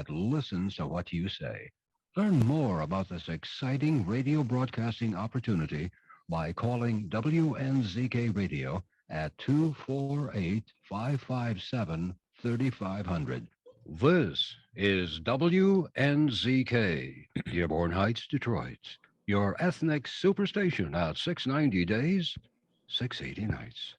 that listens to what you say. Learn more about this exciting radio broadcasting opportunity by calling WNZK Radio at 248-557-3500. This is WNZK, Dearborn Heights, Detroit. Your ethnic superstation at 690 days, 680 nights.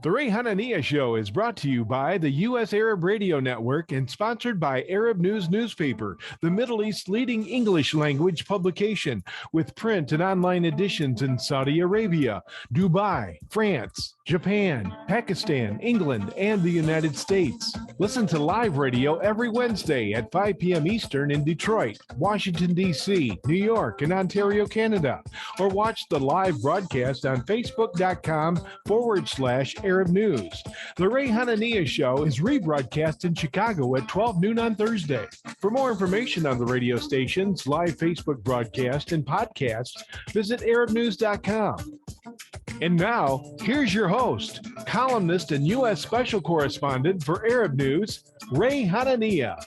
The Ray Hanania Show is brought to you by the U.S. Arab Radio Network and sponsored by Arab News Newspaper, the Middle East's leading English language publication, with print and online editions in Saudi Arabia, Dubai, France, Japan, Pakistan, England, and the United States. Listen to live radio every Wednesday at 5 p.m. Eastern in Detroit, Washington, D.C., New York, and Ontario, Canada. Or watch the live broadcast on Facebook.com/Arab News. The Ray Hanania Show is rebroadcast in Chicago at 12 noon on Thursday. For more information on the radio stations, live Facebook broadcast, and podcasts, visit ArabNews.com. And now, here's your host, columnist and U.S. Special Correspondent for Arab News, Ray Hanania.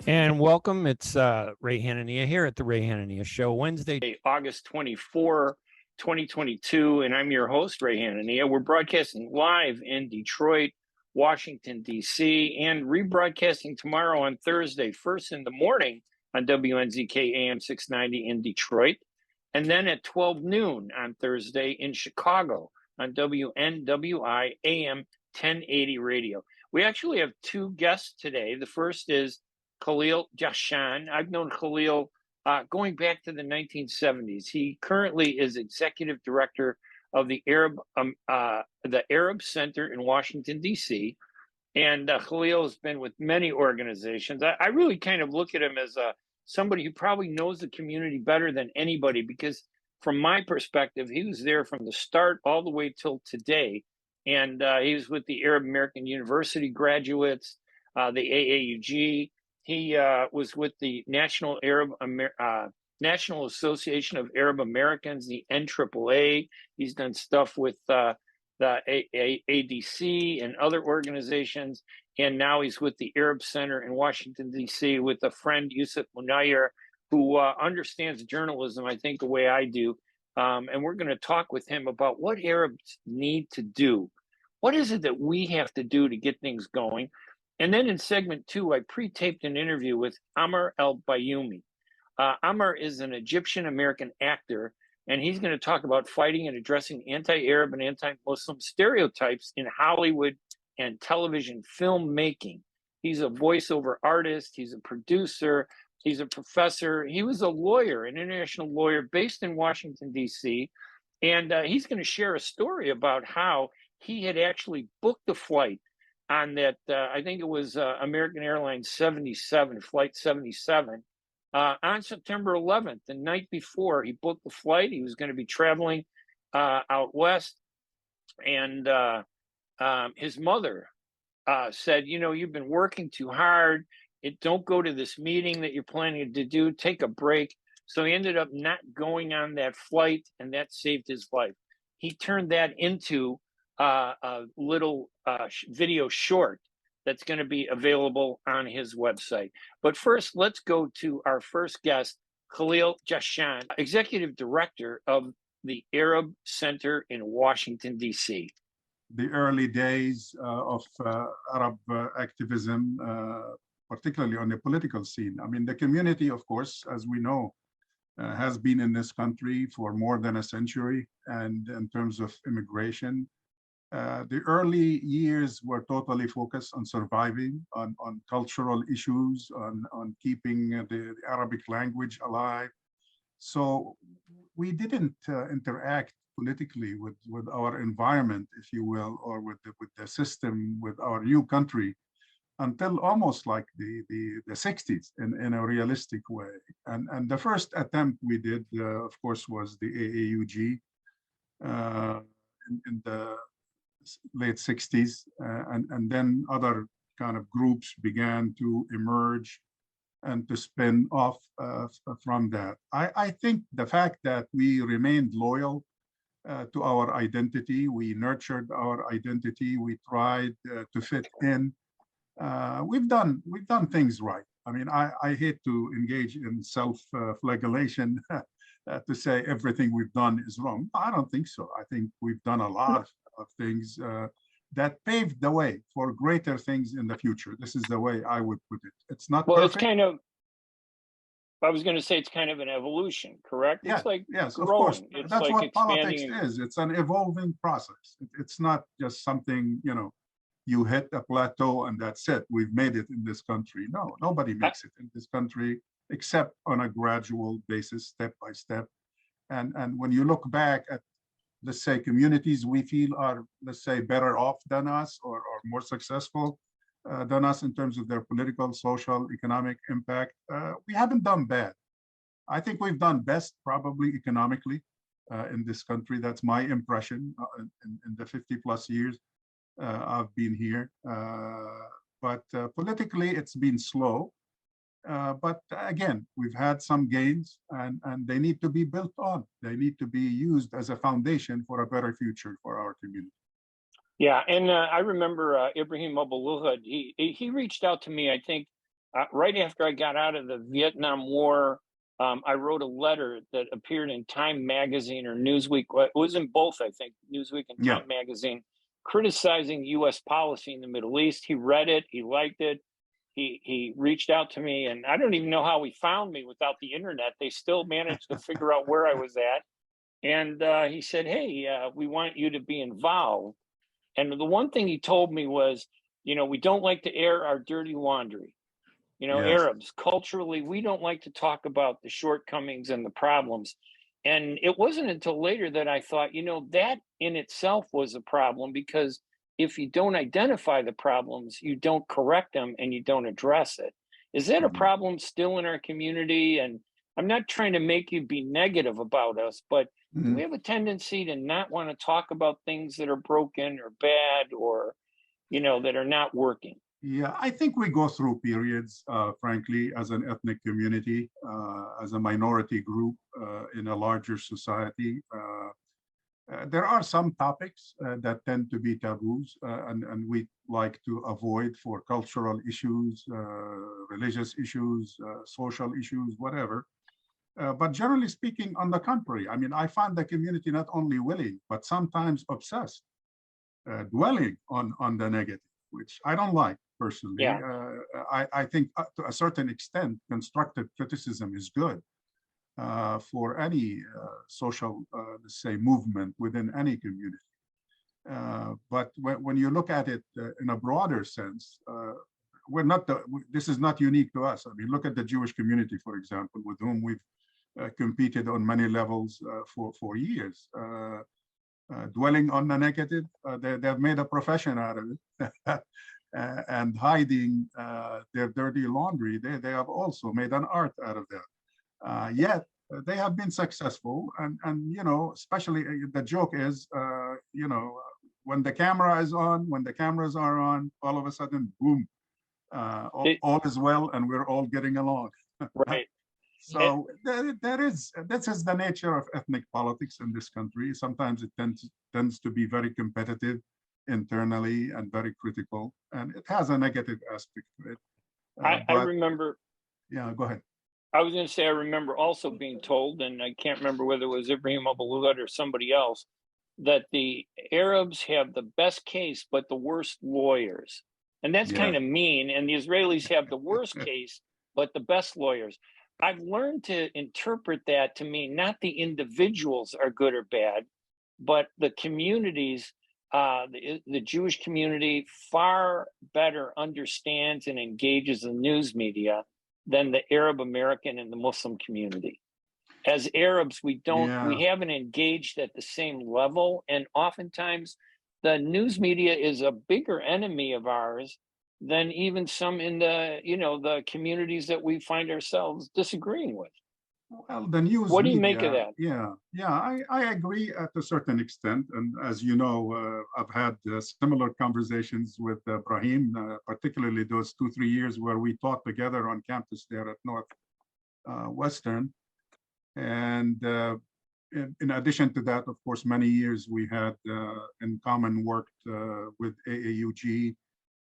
And welcome. It's Ray Hanania here at the Ray Hanania Show, Wednesday, August 24, 2022, and I'm your host, Ray Hanania. We're broadcasting live in Detroit, Washington, D.C., and rebroadcasting tomorrow on Thursday, first in the morning on WNZK AM 690 in Detroit, and then at 12 noon on Thursday in Chicago on WNWI AM 1080 radio. We actually have two guests today. The first is Khalil Jahshan. I've known Khalil going back to the 1970s. He currently is executive director of the Arab Center in Washington, D.C. And Khalil has been with many organizations. I really kind of look at him as somebody who probably knows the community better than anybody, because from my perspective, he was there from the start all the way till today. And he was with the Arab American University graduates, the AAUG. He was with the National Association of Arab Americans, the NAAA. He's done stuff with the ADC and other organizations. And now he's with the Arab Center in Washington, D.C. with a friend, Yusuf Munayyer, who understands journalism, I think, the way I do. And we're going to talk with him about what Arabs need to do. What is it that we have to do to get things going? And then in segment 2, I pre-taped an interview with Amr El-Bayoumi. Amr is an Egyptian-American actor, and he's going to talk about fighting and addressing anti-Arab and anti-Muslim stereotypes in Hollywood and television filmmaking. He's a voiceover artist. He's a producer. He's a professor. He was a lawyer, an international lawyer based in Washington, D.C., and he's going to share a story about how he had actually booked a flight on that, I think it was American Airlines 77, Flight 77, on September 11th, the night before. He booked the flight. He was going to be traveling out west, and his mother said, you know, you've been working too hard. Don't go to this meeting that you're planning to do. Take a break. So he ended up not going on that flight, and that saved his life. He turned that into a little video short that's going to be available on his website. But first, let's go to our first guest, Khalil Jahshan, Executive Director of the Arab Center in Washington, D.C. The early days of Arab activism, particularly on the political scene. I mean, the community, of course, as we know, has been in this country for more than a century. And in terms of immigration, the early years were totally focused on surviving, on cultural issues, on keeping the Arabic language alive. So we didn't interact politically with our environment, if you will, or with the system, with our new country, until almost like the 60s in a realistic way. And the first attempt we did, of course, was the AAUG in the late 60s, and then other kind of groups began to emerge and to spin off from that. I think the fact that we remained loyal to our identity, we nurtured our identity, we tried to fit in, we've done things right. I mean, I hate to engage in self-flagellation to say everything we've done is wrong. I don't think so. I think we've done a lot of things that paved the way for greater things in the future. This is the way I would put it. It's not Well, perfect. it's kind of, I was going to say it's kind of an evolution, correct? Yeah, It's like yes, of course. growing. It's That's like what politics expanding. is. It's an evolving process. It's not just something, you know, you hit a plateau and that's it. We've made it in this country. No, nobody makes it in this country except on a gradual basis, step by step. And when you look back at, let's say, communities we feel are, let's say, better off than us or more successful than us in terms of their political, social, economic impact, we haven't done bad. I think we've done best probably economically in this country. That's my impression in the 50 plus years I've been here. But politically, it's been slow. But again, we've had some gains and they need to be built on. They need to be used as a foundation for a better future for our community. Yeah, and I remember Ibrahim Abu-Lughad, he reached out to me, I think, right after I got out of the Vietnam War. I wrote a letter that appeared in Time Magazine or Newsweek. It was in both, I think, Newsweek and Time Magazine, criticizing U.S. policy in the Middle East. He read it, he liked it. He reached out to me, and I don't even know how he found me without the internet. They still managed to figure out where I was at. And he said, hey, we want you to be involved. And the one thing he told me was, you know, we don't like to air our dirty laundry. You know, Yes. Arabs, culturally, we don't like to talk about the shortcomings and the problems. And it wasn't until later that I thought, you know, that in itself was a problem, because if you don't identify the problems, you don't correct them and you don't address it. Is that a problem still in our community? And I'm not trying to make you be negative about us, but do we have a tendency to not want to talk about things that are broken or bad or, you know, that are not working? Yeah, I think we go through periods, frankly, as an ethnic community, as a minority group in a larger society. There are some topics that tend to be taboos, and we like to avoid for cultural issues, religious issues, social issues, whatever. But generally speaking, on the contrary, I mean, I find the community not only willing, but sometimes obsessed, dwelling on the negative, which I don't like personally. Yeah. I think to a certain extent, constructive criticism is good for any social, let's say, movement within any community. But when you look at it in a broader sense, we're not this is not unique to us. I mean, look at the Jewish community, for example, with whom we've competed on many levels for years. Dwelling on the negative, they've made a profession out of it. And hiding their dirty laundry, they have also made an art out of that. Yet they have been successful, and you know, especially the joke is, you know, when the camera is on, when the cameras are on, all of a sudden, boom, all is well, and we're all getting along. Right. So this is the nature of ethnic politics in this country. Sometimes it tends to be very competitive internally and very critical, and it has a negative aspect to it. I remember. Yeah, go ahead. I was going to say, I remember also being told, and I can't remember whether it was Ibrahim Abu-Lughad or somebody else, that the Arabs have the best case, but the worst lawyers. And that's kind of mean. And the Israelis have the worst case, but the best lawyers. I've learned to interpret that to mean not the individuals are good or bad, but the communities, the Jewish community far better understands and engages the news media than the Arab American and the Muslim community. As Arabs, we haven't engaged at the same level. And oftentimes the news media is a bigger enemy of ours than even some in the, you know, the communities that we find ourselves disagreeing with. Well, the news What do you media, make of that? Yeah, I agree at a certain extent. And as you know, I've had similar conversations with Brahim, particularly those 2-3 years where we taught together on campus there at Northwestern. And in addition to that, of course, many years we had in common worked with AAUG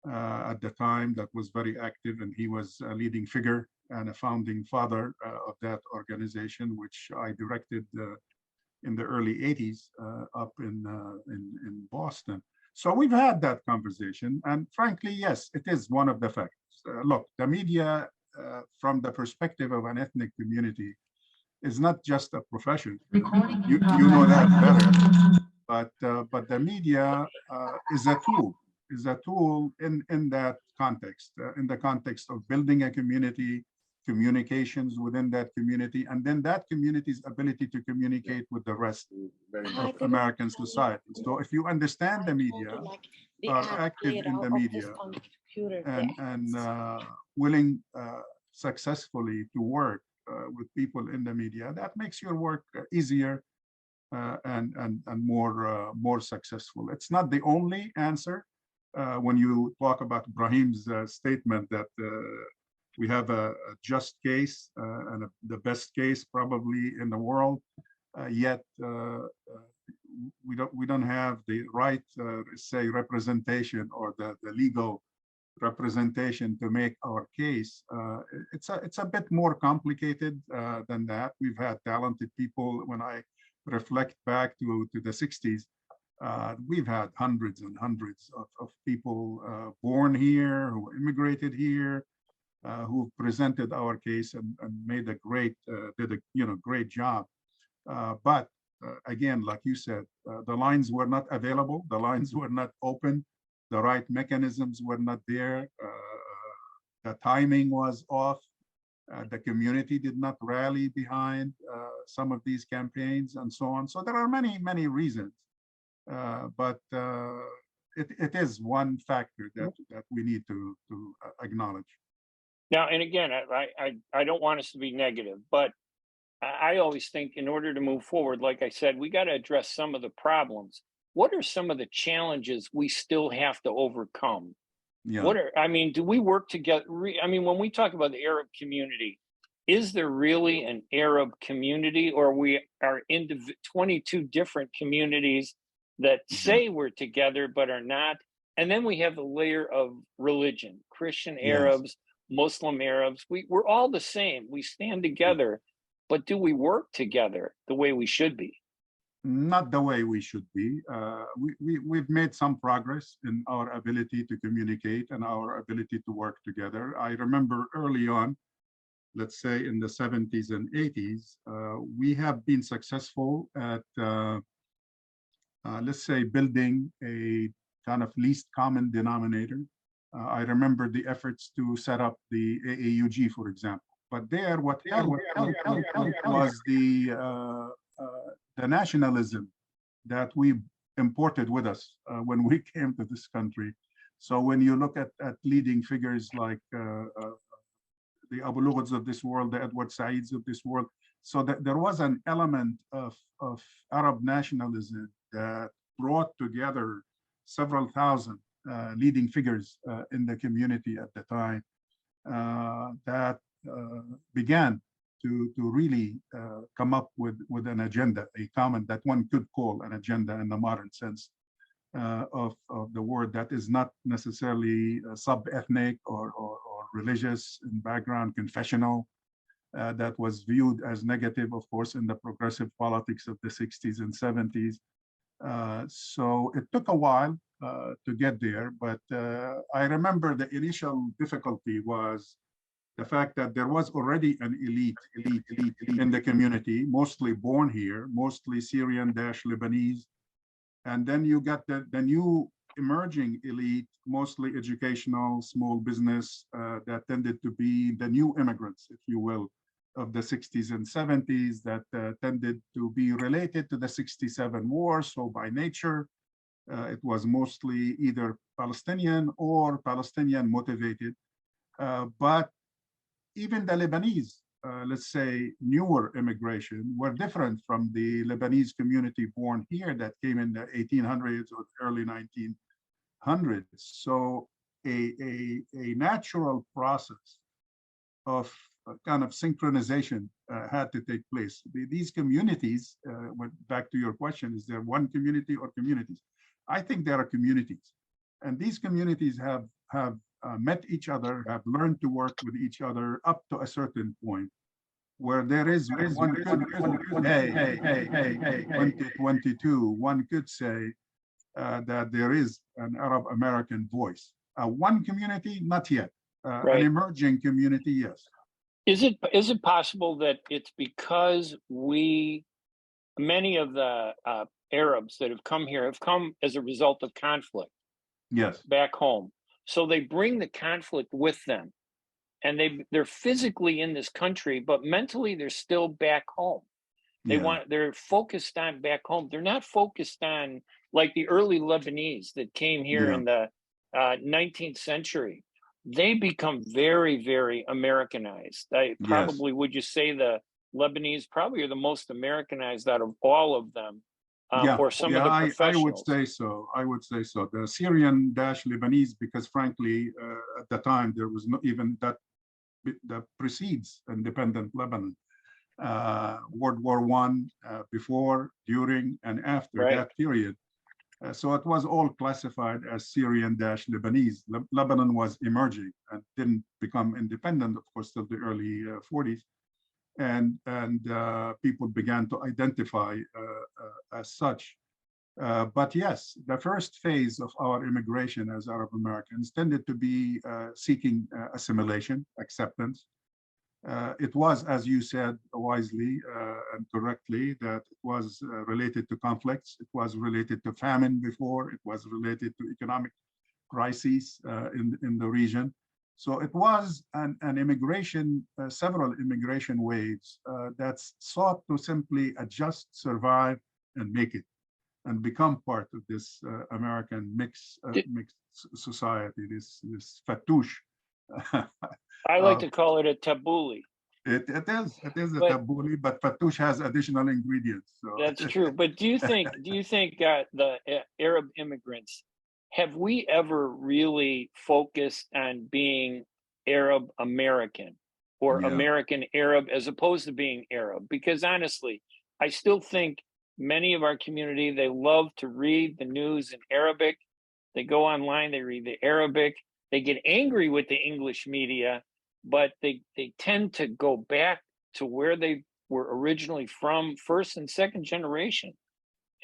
at the time that was very active, and he was a leading figure and a founding father of that organization, which I directed in the early 80s up in Boston. So we've had that conversation, and frankly, yes, it is one of the factors. Look, the media, from the perspective of an ethnic community, is not just a profession. You know that better. But the media is a tool in that context, in the context of building a community, communications within that community, and then that community's ability to communicate with the rest of American society. So if you understand the media, are active in the media, and willing successfully to work with people in the media, that makes your work easier and more successful. It's not the only answer. When you talk about Brahim's statement that we have a just case and the best case probably in the world, yet we don't have the right, say, representation or the legal representation to make our case. It's a bit more complicated than that. We've had talented people. When I reflect back to the 60s, we've had hundreds and hundreds of people born here, who immigrated here, who presented our case and made a great, did a great job. But again, like you said, the lines were not available, the lines were not open, the right mechanisms were not there, the timing was off, the community did not rally behind some of these campaigns and so on. So there are many, many reasons, but it is one factor that we need to acknowledge. Now, and again, I don't want us to be negative, but I always think in order to move forward, like I said, we got to address some of the problems. What are some of the challenges we still have to overcome? Yeah. Do we work together? When we talk about the Arab community, is there really an Arab community, or we are 22 different communities that say we're together but are not? And then we have the layer of religion, Christian Arabs, Muslim Arabs. We're all the same. We stand together, but do we work together the way we should be? Not the way we should be. We've made some progress in our ability to communicate and our ability to work together. I remember early on, let's say in the 70s and 80s, we have been successful at, let's say, building a kind of least common denominator. I remember the efforts to set up the AAUG, for example. But there, what was the nationalism that we imported with us when we came to this country. So when you look at leading figures like the Abu Lughads of this world, the Edward Saids of this world, so that there was an element of Arab nationalism that brought together several thousand leading figures in the community at the time that began to really come up with an agenda, a common, that one could call an agenda in the modern sense of the word, that is not necessarily sub-ethnic or religious in background, confessional, that was viewed as negative, of course, in the progressive politics of the 60s and 70s. So it took a while to get there, but I remember the initial difficulty was the fact that there was already an elite in the community, mostly born here, mostly Syrian-Lebanese. And then you got the new emerging elite, mostly educational, small business, that tended to be the new immigrants, if you will, of the 60s and 70s, that tended to be related to the 67 war. So by nature, it was mostly either Palestinian or Palestinian motivated. But even the Lebanese, let's say, newer immigration were different from the Lebanese community born here that came in the 1800s or early 1900s. So a natural process of kind of synchronization had to take place. These communities, back to your question, is there one community or communities? I think there are communities. And these communities have have met each other, have learned to work with each other up to a certain point, where there is one could hey 2022, one could say that there is an Arab American voice. One community, not yet. An Right. emerging community, yes. Is it possible that it's because many of the Arabs that have come here have come as a result of conflict Yes. back home? So they bring the conflict with them, and they're physically in this country, but mentally they're still back home. They're focused on back home. They're not focused on like the early Lebanese that came here in the 19th century. They become very, very Americanized. Probably, would you say the Lebanese probably are the most Americanized out of all of them, or some of the professionals? I would say so. I would say so. The Syrian-Lebanese, because frankly, at the time there was not even that precedes independent Lebanon. World War I, before, during, and after that period. So it was all classified as Syrian-Lebanese. Lebanon was emerging and didn't become independent, of course, till the early 40s. And people began to identify as such. But yes, the first phase of our immigration as Arab Americans tended to be seeking assimilation, acceptance. It was, as you said wisely and correctly, that it was related to conflicts. It was related to famine before. It was related to economic crises in the region. So it was an immigration, several immigration waves that sought to simply adjust, survive, and make it, and become part of this American mixed society, this fattoush. I like to call it a tabbouleh. It is a tabbouleh, but fattoush has additional ingredients. So. That's true. But do you think the Arab immigrants, have we ever really focused on being Arab American or American Arab as opposed to being Arab? Because honestly, I still think many of our community, they love to read the news in Arabic. They go online, they read the Arabic. They get angry with the English media, but they tend to go back to where they were originally from, first and second generation.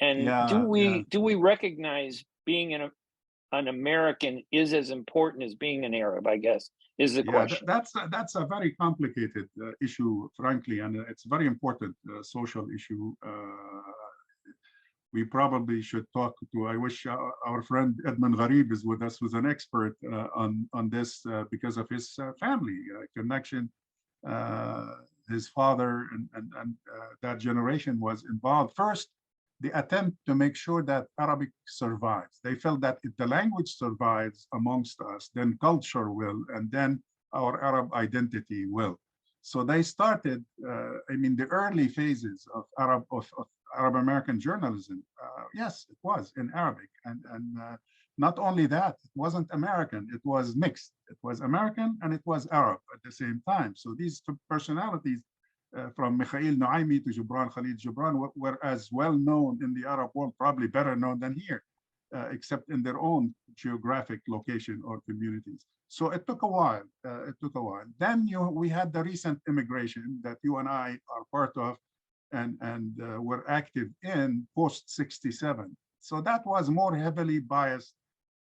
And do we recognize being an American is as important as being an Arab, I guess, is the question. That's a very complicated issue, frankly, and it's a very important social issue. We probably should talk to, I wish our friend Edmund Gharib is with us, who's an expert on this because of his family connection. His father and that generation was involved. First, the attempt to make sure that Arabic survives. They felt that if the language survives amongst us, then culture will, and then our Arab identity will. So they started, the early phases of Arab American journalism, yes, it was in Arabic. And not only that, it wasn't American, it was mixed. It was American and it was Arab at the same time. So these two personalities, from Mikhail Noaimi to Khalil Jahshan, were as well known in the Arab world, probably better known than here, except in their own geographic location or communities. So it took a while. Then we had the recent immigration that you and I are part of, and were active in post-67. So that was more heavily biased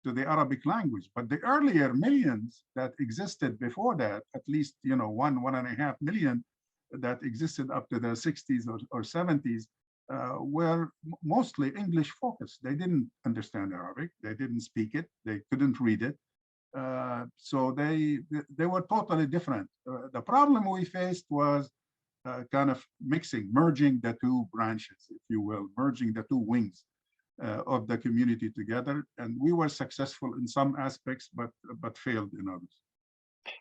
to the Arabic language. But the earlier millions that existed before that, at least 1.5 million that existed up to the 60s or 70s, were mostly English focused. They didn't understand Arabic. They didn't speak it. They couldn't read it. So they were totally different. The problem we faced was kind of merging the two branches, if you will, merging the two wings of the community together. And we were successful in some aspects, but failed in others.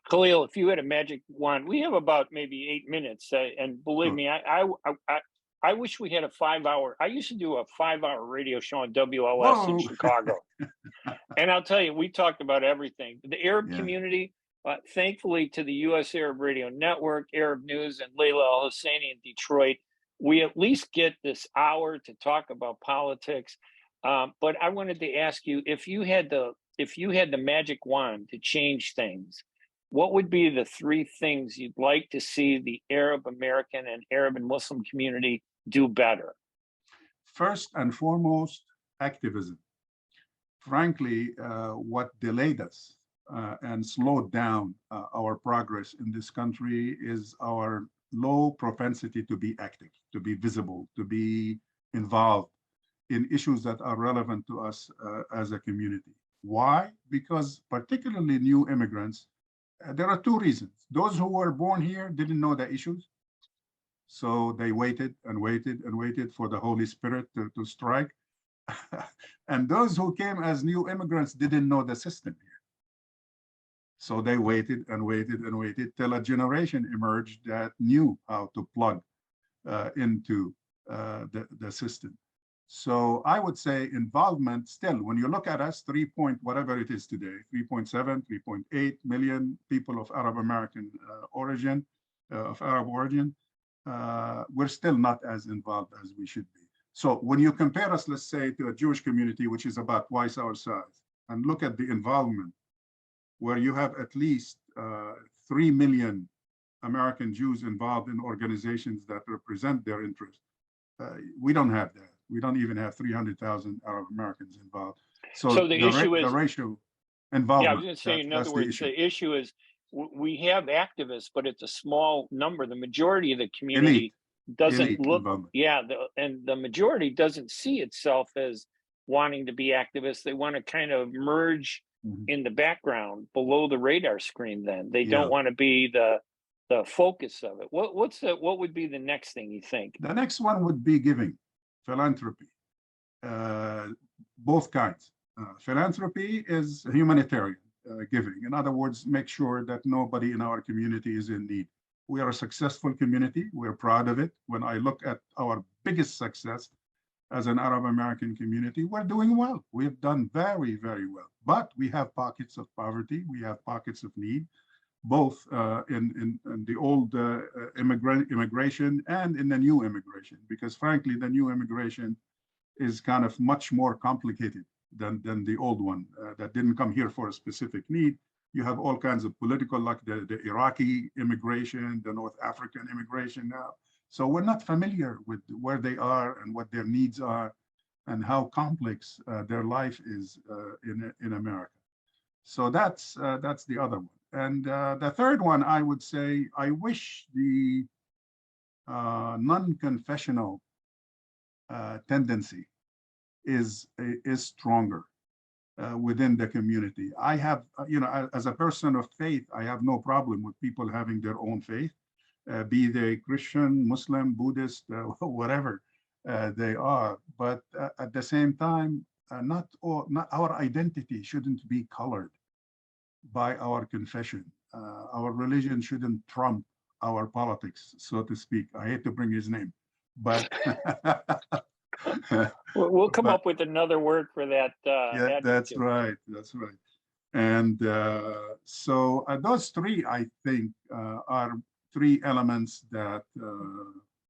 Khalil, if you had a magic wand, we have about maybe 8 minutes. And believe me, I wish we had a 5-hour. I used to do a 5-hour radio show on WLS in Chicago. And I'll tell you, we talked about everything. The Arab community, thankfully to the U.S. Arab Radio Network, Arab News, and Layla Al-Husseini in Detroit, we at least get this hour to talk about politics. But I wanted to ask you, if you had to if you had the magic wand to change things, what would be the three things you'd like to see the Arab American and Arab and Muslim community do better? First and foremost, activism. Frankly, what delayed us and slowed down our progress in this country is our low propensity to be active, to be visible, to be involved in issues that are relevant to us as a community. Why? Because particularly new immigrants, there are two reasons. Those who were born here didn't know the issues, so they waited and waited and waited for the Holy Spirit to strike. And those who came as new immigrants didn't know the system here. So they waited and waited and waited till a generation emerged that knew how to plug into the system. So I would say involvement still, when you look at us, 3 point whatever it is today, 3.7, 3.8 million people of Arab American origin, of Arab origin, we're still not as involved as we should be. So when you compare us, let's say, to a Jewish community, which is about twice our size, and look at the involvement, where you have at least 3 million American Jews involved in organizations that represent their interests, we don't have that. We don't even have 300,000 Arab Americans involved. So the issue is the ratio involvement. Yeah, I was going to say, in other words, the issue is we have activists, but it's a small number. The majority of the community doesn't look, and the majority doesn't see itself as wanting to be activists. They want to kind of merge in the background below the radar screen. Then they don't want to be the focus of it. What would be the next thing you think? The next one would be giving, philanthropy, both kinds. Philanthropy is humanitarian giving. In other words, make sure that nobody in our community is in need. We are a successful community. We're proud of it. When I look at our biggest success as an Arab American community, we're doing well. We've done very, very well. But we have pockets of poverty. We have pockets of need, both in the old immigration and in the new immigration, because frankly, the new immigration is kind of much more complicated than the old one that didn't come here for a specific need. You have all kinds of political, like the Iraqi immigration, the North African immigration now. So we're not familiar with where they are and what their needs are and how complex their life is in America. So that's the other one. And the third one, I would say, I wish the non-confessional tendency is stronger within the community. I have, as a person of faith, I have no problem with people having their own faith, be they Christian, Muslim, Buddhist, whatever they are. But at the same time, not our identity shouldn't be colored by our confession. Our religion shouldn't trump our politics, so to speak. I hate to bring his name, but we'll come up with another word for that. Yeah, that's right. That's right. And so those three, I think, are three elements that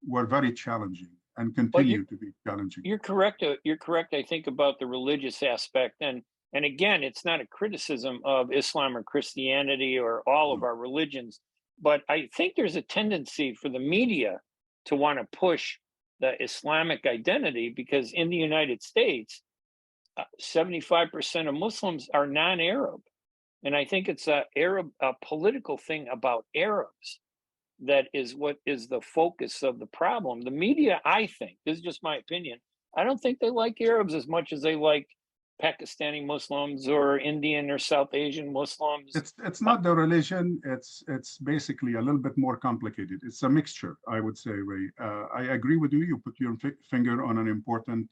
were very challenging and continue to be challenging. You're correct. You're correct, I think, about the religious aspect. And again, it's not a criticism of Islam or Christianity or all of our religions, but I think there's a tendency for the media to want to push the Islamic identity, because in the United States, 75% of Muslims are non-Arab. And I think it's a political thing about Arabs that is what is the focus of the problem. The media, I think, this is just my opinion, I don't think they like Arabs as much as they like Pakistani Muslims or Indian or South Asian Muslims. It's not the religion. It's basically a little bit more complicated. It's a mixture, I would say, Ray. I agree with you. You put your finger on an important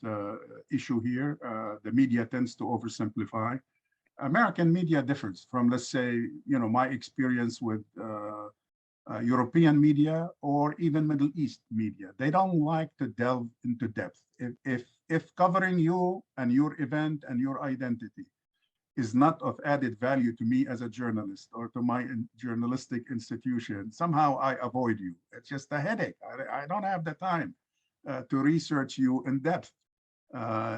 issue here. The media tends to oversimplify. American media differs from, let's say, my experience with European media or even Middle East media. They don't like to delve into depth. If covering you and your event and your identity is not of added value to me as a journalist or to my journalistic institution, somehow I avoid you. It's just a headache. I don't have the time to research you in depth.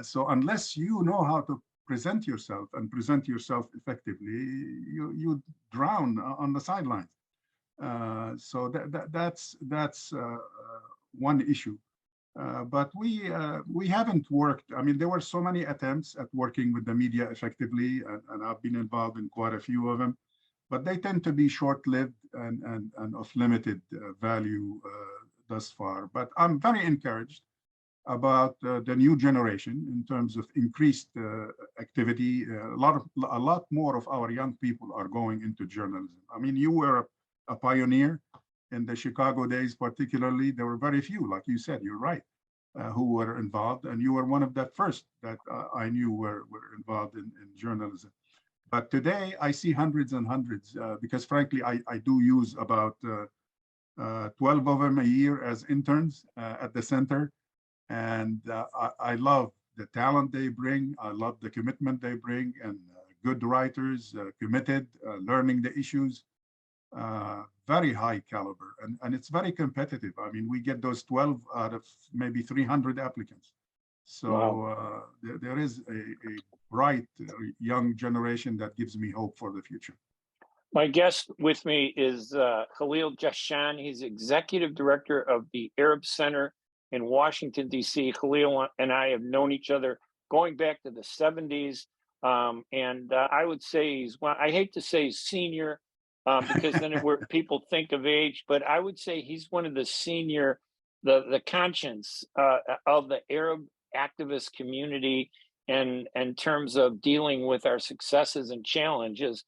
So unless you know how to present yourself and present yourself effectively, you drown on the sidelines. So that's one issue. But we haven't worked. I mean, there were so many attempts at working with the media effectively, and I've been involved in quite a few of them, but they tend to be short-lived and of limited value thus far. But I'm very encouraged about the new generation in terms of increased activity. A lot more of our young people are going into journalism. I mean, you were a pioneer in the Chicago days, particularly. There were very few, like you said, you're right, who were involved, and you were one of the first that I knew were involved in journalism. But today I see hundreds and hundreds, because frankly, I do use about 12 of them a year as interns at the center. And I love the talent they bring. I love the commitment they bring, and good writers, committed, learning the issues, very high caliber. And it's very competitive. I mean, we get those 12 out of maybe 300 applicants. So wow. There is a bright young generation that gives me hope for the future. My guest with me is Khalil Jahshan. He's Executive Director of the Arab Center in Washington, D.C. Khalil and I have known each other going back to the 70s. And I would say I hate to say senior, because then people think of age, but I would say he's one of the senior, the conscience of the Arab activist community and in terms of dealing with our successes and challenges.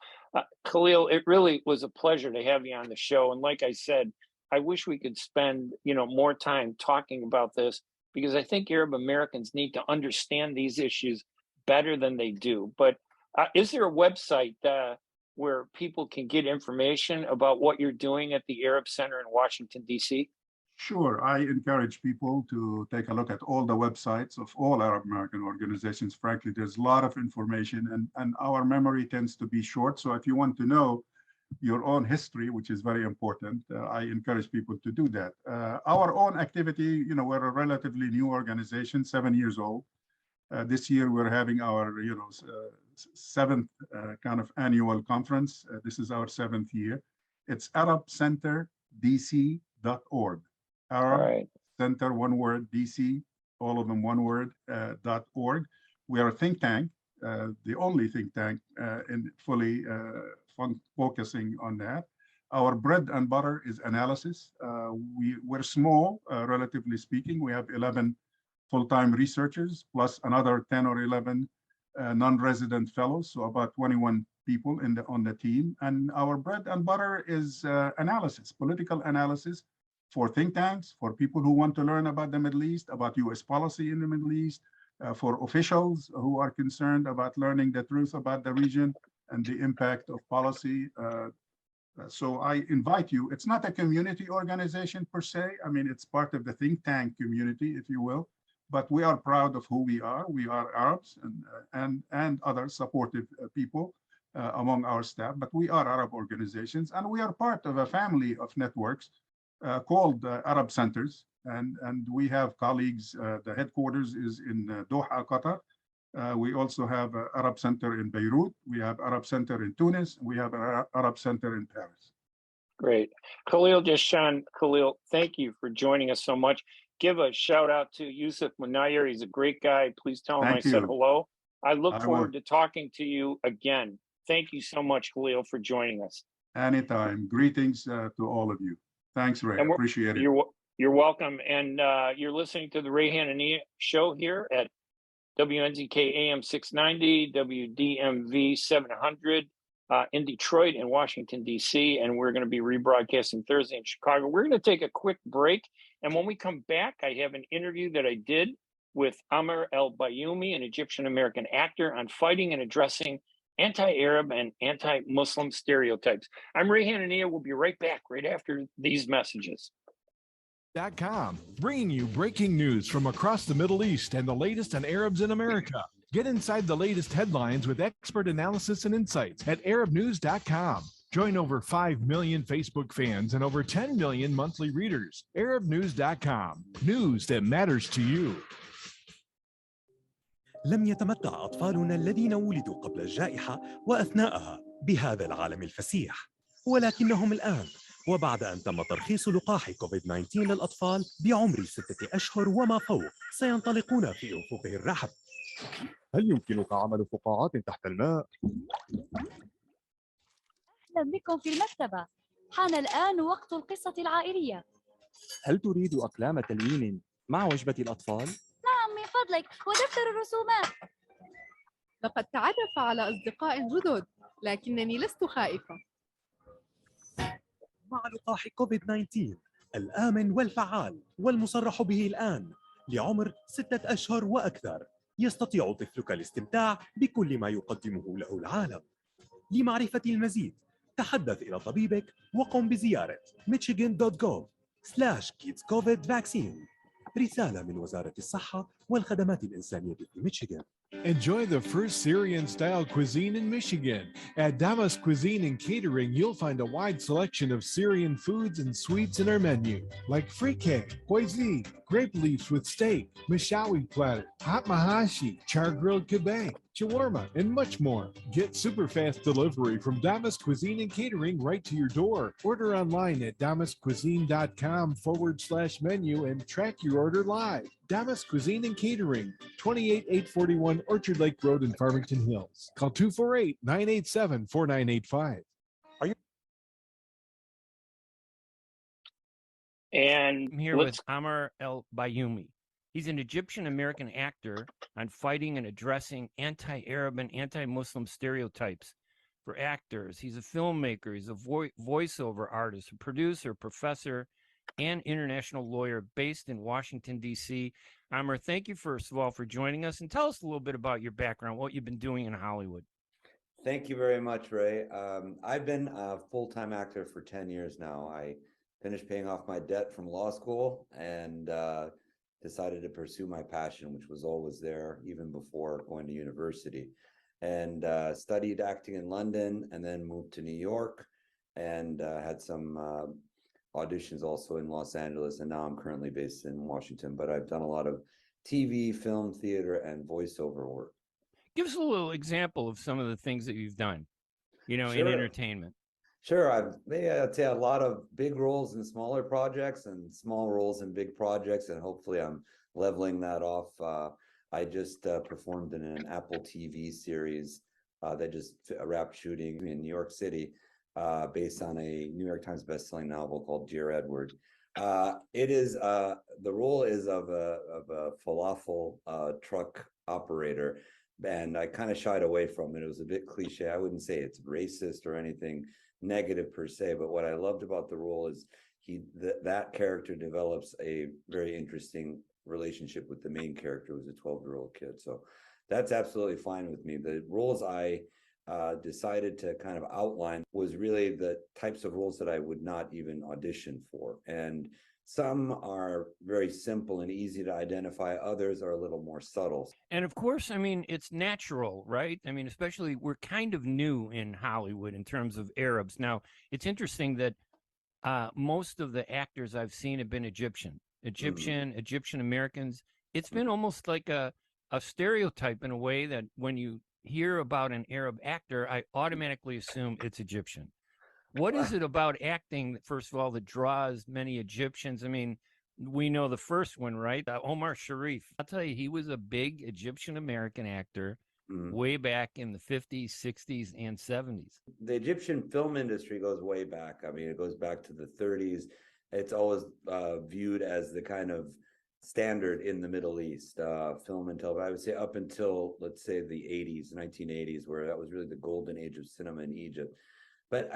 Khalil, it really was a pleasure to have you on the show. And like I said, I wish we could spend, more time talking about this, because I think Arab Americans need to understand these issues better than they do. But is there a website where people can get information about what you're doing at the Arab Center in Washington, D.C.? Sure. I encourage people to take a look at all the websites of all Arab American organizations. Frankly, there's a lot of information, and our memory tends to be short. So if you want to know your own history, which is very important, I encourage people to do that. Our own activity, we're a relatively new organization, 7 years old. This year we're having our, seventh kind of annual conference. This is our 7th year. It's ArabCenterDC.org. Arab Center, one word, DC, all of them one word, .org. We are a think tank, the only think tank in fully focusing on that. Our bread and butter is analysis. We're small, relatively speaking. We have 11 full-time researchers, plus another 10 or 11 non-resident fellows, so about 21 people on the team. And our bread and butter is analysis, political analysis for think tanks, for people who want to learn about the Middle East, about US policy in the Middle East, for officials who are concerned about learning the truth about the region and the impact of policy. So I invite you. It's not a community organization per se. I mean, it's part of the think tank community, if you will, but we are proud of who we are. We are Arabs and other supportive people among our staff, but we are Arab organizations, and we are part of a family of networks called Arab Centers. And we have colleagues, the headquarters is in Doha, Qatar. We also have an Arab Center in Beirut. We have Arab Center in Tunis. We have an Arab Center in Paris. Great. Khalil Jahshan, Khalil, thank you for joining us so much. Give a shout out to Yusuf Munayyer. He's a great guy. Please tell him I said hello. I look forward to talking to you again. Thank you so much, Khalil, for joining us. Anytime. Greetings to all of you. Thanks, Ray. Appreciate it. You're welcome. And you're listening to the Ray Hanania show here at WNZK AM 690, WDMV 700 in Detroit and Washington, D.C. And we're going to be rebroadcasting Thursday in Chicago. We're going to take a quick break. And when we come back, I have an interview that I did with Amr El-Bayoumi, an Egyptian-American actor, on fighting and addressing anti-Arab and anti-Muslim stereotypes. I'm Ray Hanania. We'll be right back right after these messages. .com, bringing you breaking news from across the Middle East and the latest on Arabs in America. Get inside the latest headlines with expert analysis and insights at ArabNews.com. Join over 5 million Facebook fans and over 10 million monthly readers. ArabNews.com, news that matters to you. لم يتمتع أطفالنا الذين ولدوا قبل الجائحة وأثناءها بهذا العالم الفسيح، ولكنهم الآن وبعد أن تم ترخيص لقاح كوفيد-19 للأطفال بعمر 6 أشهر وما فوق سينطلقون في أفق الرحب. هل يمكنك عمل فقاعات تحت الماء؟ أهلا بكم في المكتبة. حان الآن وقت القصة العائلية. هل تريد أقلام تلوين مع وجبة الأطفال؟ نعم من فضلك، ودفتر الرسومات. لقد تعرف على أصدقاء جدد، لكنني لست خائفة. مع لقاح كوفيد-19 الآمن والفعال والمصرح به الآن لعمر 6 أشهر وأكثر، يستطيع طفلك الاستمتاع بكل ما يقدمه له العالم. لمعرفة المزيد تحدث إلى طبيبك وقم بزيارة michigan.gov/kidscovidvaccine. رسالة من وزارة الصحة والخدمات الإنسانية في ميشيغان. Enjoy the first Syrian-style cuisine in Michigan. At Damas Cuisine and Catering, you'll find a wide selection of Syrian foods and sweets in our menu, like frikeh, hoisin, grape leaves with steak, mishawi platter, hot mahashi, char-grilled kebab, shawarma, and much more. Get super fast delivery from Damas Cuisine and Catering right to your door. Order online at damascuisine.com/menu and track your order live. Damas Cuisine and Catering, 28841 Orchard Lake Road in Farmington Hills. Call 248-987-4985. And I'm here with Amr El-Bayoumi. He's an Egyptian-American actor on fighting and addressing anti-Arab and anti-Muslim stereotypes for actors. He's a filmmaker. He's a voiceover artist, a producer, professor, and international lawyer based in Washington, D.C. Amr, thank you, first of all, for joining us. And tell us a little bit about your background, what you've been doing in Hollywood. Thank you very much, Ray. I've been a full-time actor for 10 years now. I finished paying off my debt from law school and decided to pursue my passion, which was always there even before going to university. And studied acting in London and then moved to New York and had some auditions also in Los Angeles. And now I'm currently based in Washington, but I've done a lot of TV, film, theater, and voiceover work. Give us a little example of some of the things that you've done, in entertainment. Sure. I'd say a lot of big roles in smaller projects and small roles in big projects, and hopefully I'm leveling that off. I just performed in an Apple TV series that just wrapped shooting in New York City, based on a New York Times bestselling novel called Dear Edward. It is the role is of a falafel truck operator, and I kind of shied away from it. It was a bit cliche. I wouldn't say it's racist or anything negative per se, but what I loved about the role is that character develops a very interesting relationship with the main character, who's a 12-year-old kid. So that's absolutely fine with me. The roles I decided to kind of outline was really the types of roles that I would not even audition for. And some are very simple and easy to identify. Others are a little more subtle. And of course, I mean, it's natural, right? I mean, especially we're kind of new in Hollywood in terms of Arabs. Now, it's interesting that most of the actors I've seen have been Egyptian Americans. It's been almost like a stereotype in a way that when you hear about an Arab actor, I automatically assume it's Egyptian. What is it about acting, first of all, that draws many Egyptians? I mean, we know the first one, right? Omar Sharif. I'll tell you, he was a big Egyptian-American actor way back in the 50s, 60s, and 70s. The Egyptian film industry goes way back. I mean, it goes back to the 30s. It's always viewed as the kind of standard in the Middle East, film and television. I would say up until, let's say, the 80s, 1980s, where that was really the golden age of cinema in Egypt. But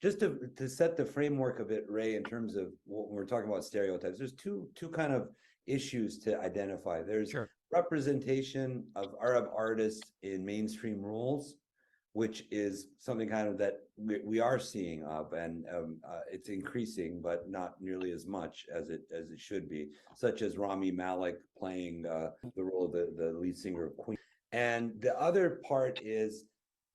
just to set the framework of it, Ray, in terms of what we're talking about stereotypes, there's two kind of issues to identify. There's representation of Arab artists in mainstream roles, which is something kind of that we are seeing of, and it's increasing, but not nearly as much as it should be, such as Rami Malek playing the role of the lead singer of Queen. And the other part is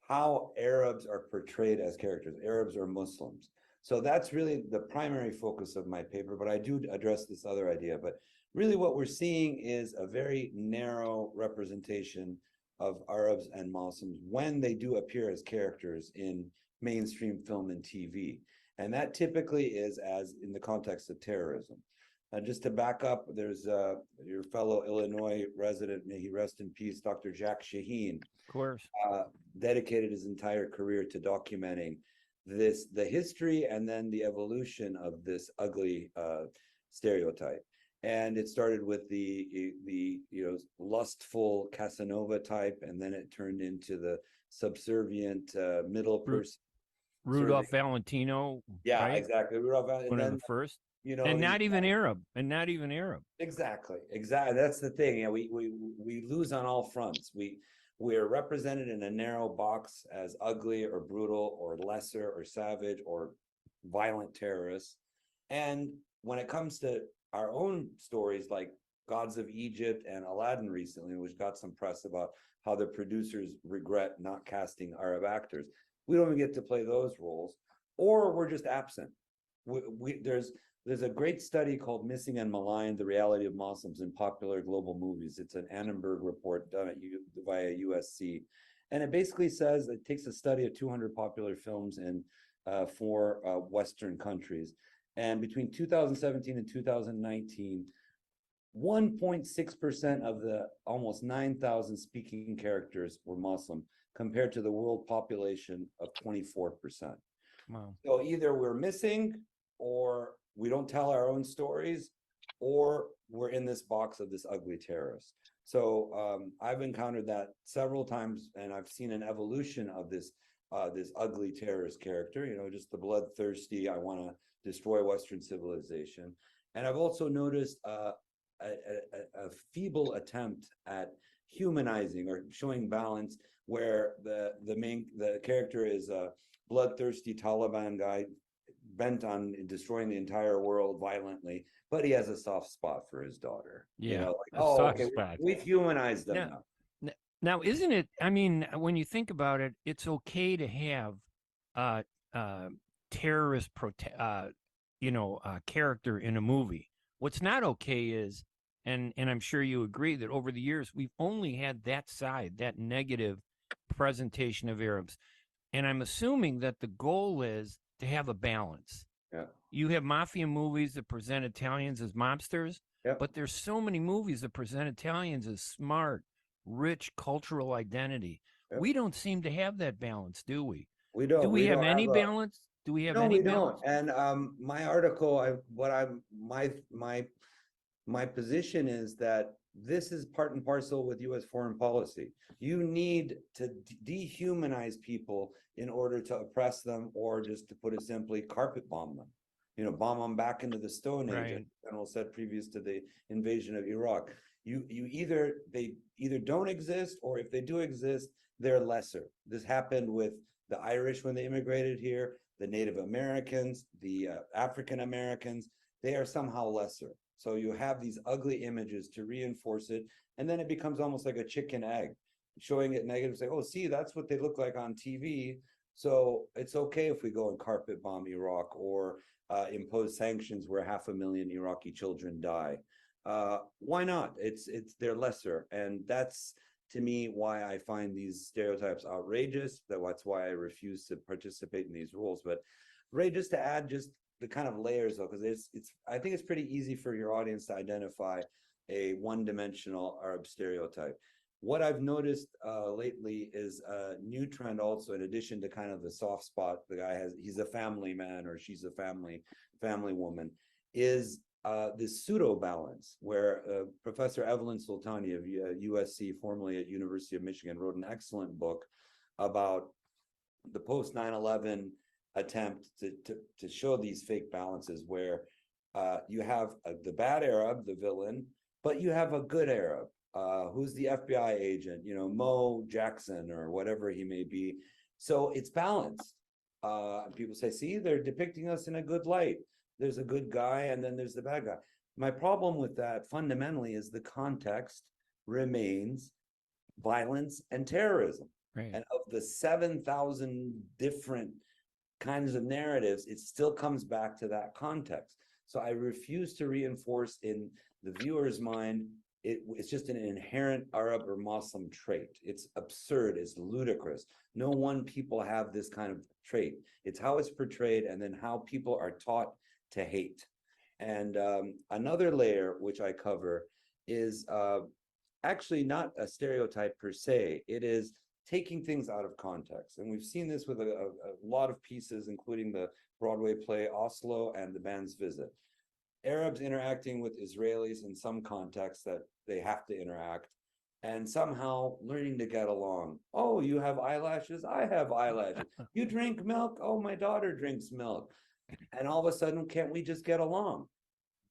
how Arabs are portrayed as characters, Arabs or Muslims. So that's really the primary focus of my paper, but I do address this other idea. But really what we're seeing is a very narrow representation of Arabs and Muslims when they do appear as characters in mainstream film and TV. And that typically is as in the context of terrorism. Just to back up, there's your fellow Illinois resident, may he rest in peace, Dr. Jack Shaheen. Of course. Dedicated his entire career to documenting the history and then the evolution of this ugly stereotype. And it started with the lustful Casanova type, and then it turned into the subservient middle person. Rudolph Valentino. Yeah, right? exactly. Rudolph Valentino. One of the first. And not even Arab. Exactly. That's the thing. Yeah, we lose on all fronts. We're represented in a narrow box as ugly or brutal or lesser or savage or violent terrorists. And when it comes to our own stories like Gods of Egypt and Aladdin recently, which got some press about how the producers regret not casting Arab actors, we don't even get to play those roles, or we're just absent. There's a great study called Missing and Maligned, the Reality of Muslims in Popular Global Movies. It's an Annenberg report done via USC. And it basically says, it takes a study of 200 popular films in 4 Western countries. And between 2017 and 2019, 1.6% of the almost 9,000 speaking characters were Muslim, compared to the world population of 24%. Wow. So either we're missing, or we don't tell our own stories, or we're in this box of this ugly terrorist. So I've encountered that several times, and I've seen an evolution of this ugly terrorist character, just the bloodthirsty, I want to destroy Western civilization. And I've also noticed a feeble attempt at humanizing or showing balance, where the character is a bloodthirsty Taliban guy bent on destroying the entire world violently, but he has a soft spot for his daughter. Yeah, okay, we've humanized them now. Now, isn't it? I mean, when you think about it, it's okay to have terrorist character in a movie. What's not okay is, and I'm sure you agree, that over the years we've only had that side, that negative presentation of Arabs, and I'm assuming that the goal is to have a balance. Yeah. You have mafia movies that present Italians as mobsters, but there's so many movies that present Italians as smart, rich cultural identity. We don't seem to have that balance, do we? We don't. Do we have any balance? Do we have any balance? No, we don't. And my article, my position is that this is part and parcel with U.S. foreign policy. You need to dehumanize people in order to oppress them, or just to put it simply, carpet bomb them. Bomb them back into the Stone Age, as the general said previous to the invasion of Iraq. They either don't exist, or if they do exist, they're lesser. This happened with the Irish when they immigrated here, the Native Americans, the African Americans. They are somehow lesser. So you have these ugly images to reinforce it, and then it becomes almost like a chicken egg, showing it negative, say, oh, see, that's what they look like on TV. So it's okay if we go and carpet bomb Iraq, or impose sanctions where 500,000 Iraqi children die. Why not? They're lesser, and that's, to me, why I find these stereotypes outrageous. That's why I refuse to participate in these rules. But Ray, just to add just the kind of layers, though, because I think it's pretty easy for your audience to identify a one-dimensional Arab stereotype. What I've noticed lately is a new trend also, in addition to kind of the soft spot the guy has, he's a family man or she's a family woman, is this pseudo balance, where Professor Evelyn Soltani of USC, formerly at University of Michigan, wrote an excellent book about the post 9/11 attempt to show these fake balances, where you have the bad Arab, the villain, but you have a good Arab who's the FBI agent, Mo Jackson or whatever he may be. So it's balanced. People say, see, they're depicting us in a good light. There's a good guy, and then there's the bad guy. My problem with that fundamentally is the context remains violence and terrorism. Right. And of the 7,000 different kinds of narratives, it still comes back to that context. So I refuse to reinforce in the viewer's mind it's just an inherent Arab or Muslim trait. It's absurd, it's ludicrous. No one people have this kind of trait. It's how it's portrayed and then how people are taught to hate. And another layer which I cover is actually not a stereotype per se. It is taking things out of context. And we've seen this with a lot of pieces, including the Broadway play Oslo and the band's visit. Arabs interacting with Israelis in some contexts that they have to interact, and somehow learning to get along. Oh, you have eyelashes? I have eyelashes. You drink milk? Oh, my daughter drinks milk. And all of a sudden, can't we just get along?